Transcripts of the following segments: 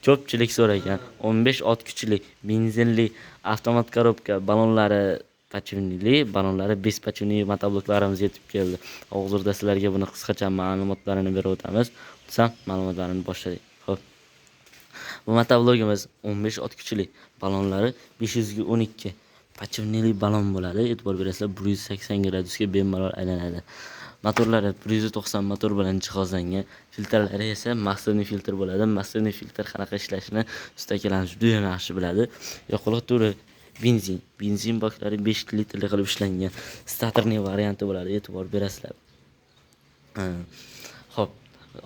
Ko'pchilik so'ragan 15 ot kuchli benzinli avtomat korobka ballonlari pachevnili ballonlari bespachevniy motobloklarimiz yetib keldi. Hozirda sizlarga buni qisqacha ma'lumotlarini berib o'tamiz. O'tsam ma'lumotlarni boshladik. Xo'p. Bu motoblogimiz 15 ot kuchli ballonlari 512 pachevnili ballon bo'ladi. E'tibor berasizlar, 180 gradusga bemalol aylanadi. Motorlari 190 motor bilan jihozlangan. Filtrlari esa maqsadli filtr bo'ladi. Maqsadli filtr qanaqa ishlashini ustakalarimiz juda ham yaxshi biladi. Yoqilg'i turi benzin baklari 5 litrli qilib ishlangan. Statorli varianti bo'ladi. E'tibor berasizlar. Xo'p,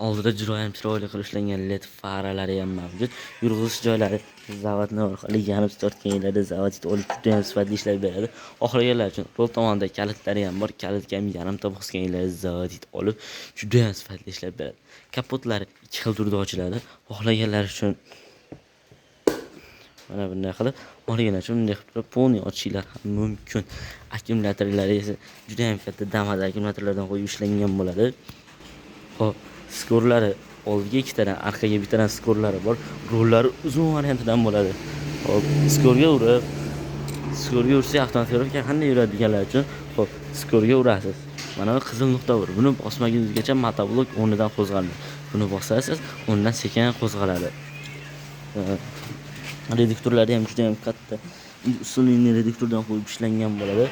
oldida juda ham chiroyli qilib ishlangan LED faralari ham mavjud. Yurg'ish joylari zavodni orqali yanib tortganlarda zavod olib juda ham sifatli ishlab beradi. Xohlaganlar uchun qo'l tomonda kalitlari ham bor. Kalitga ham yarimta bosganlarda zavod olib juda ham sifatli ishlab beradi. Kapotlari ikki xil turda ochiladi. Xohlaganlar uchun mana bunday qilib, xohlaganlar uchun bunday qilib poni ochishlar ham mumkin. Akkumulyatorlari esa juda ham katta damada akkumulyatorlardan qo'yib ishlangan bo'ladi. Hop, skorlari oldiga ikkitadan, orqaga bittadan skorlari bor. Rollari uzun variantidan bo'ladi. Hop, skorga ursa avtomatik qanday yuradiganlar uchun, hop, skorga urasiz. Mana bu qizil nuqta bor. Buni bosmagunizgacha motoblok o'rnidan qo'zg'almaydi. Buni bosasiz, o'rnidan sekin qo'zg'aladi. Reduktorlari ham juda ham katta. Usulli reduktordan qo'yib ishlangan bo'ladi.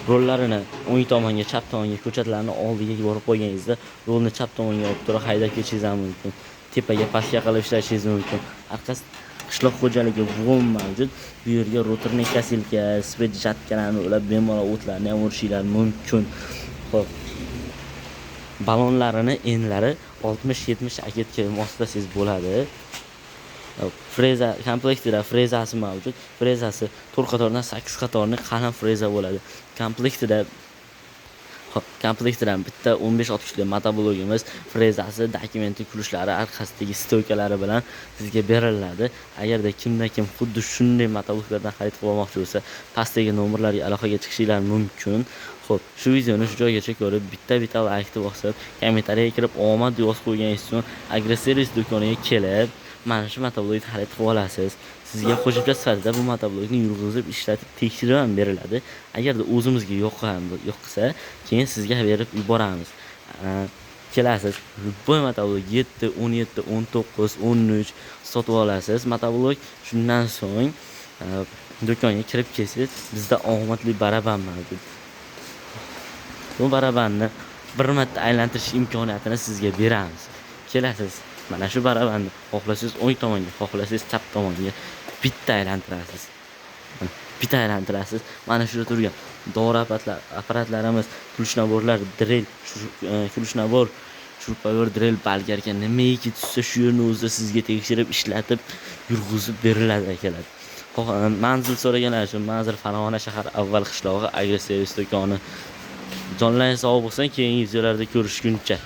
Rollarini o'ng tomonga, chap tomonga, ko'chatlarni oldiga borib qo'yganingizda, rolni chap tomonga olib turib haydab ketishingiz mumkin. Tepaga, pastga qilib ishlashingiz mumkin. Orqasi qishloq xo'jaligi v'om mavjud. Bu yerga rotorning kasilka, spet jatkalarni ulab bemalol o'tlarni ham urishinglar mumkin. Xo'p. Ballonlarini enlari 60-70 aketga moslasangiz bo'ladi. Freza komplektida frezasi mavjud. Frezasi 4 qatordan 8 qatorli qalin freza bo'ladi. Komplektidan bitta 15 ot kuchli motoblogimiz frezasi, dokumenti, kulishlari, orqasidagi stoykalari bilan sizga beriladi. Agarda kim xuddi shunday motobloglardan xarid qilmoqchi bo'lsa, pastdagi nomerlarga aloqaga chiqishinglar mumkin. Xo'p, shu videoni shu joygacha ko'rib, bitta laykni bosib, kommentariyaga kirib omad yozib qo'yganingiz uchun agroservis do'koniga kelib, mana shu motoblogni xarid qilib olasiz. Sizga qo'shimcha sifatida bu motoblogni yurg'izib ishlatib tekshirib ham beriladi. Agarda o'zimizga yoqsa, keyin sizga berib yuboramiz. Kelasiz, bu motoblog 7, 17, 19, 13 sotib olasiz. Motoblog shundan so'ng do'konga kirib kelsangiz, bizda omadli baraban mavjud. Bu barabanni bir marta aylantirish imkoniyatini sizga beramiz. Kelasiz, mana shu barabanni xohlasangiz o'ng tomonga, xohlasangiz chap tomonga bitta aylantirasiz. Mana shunda turgan dori apparatlarimiz, kulishnabor, drill, kulishnabor, shurpavor, drill balgarga nimaiki tushsa shu yerni o'zida sizga tekshirib ishlatib yurg'izib beriladi akalar. Manzil so'raganlar uchun manzil Farg'ona shahar avval qishlog'i agroservis do'koni. Jonlaringiz sog' bo'lsin, keyingi videolarda ko'rishguncha.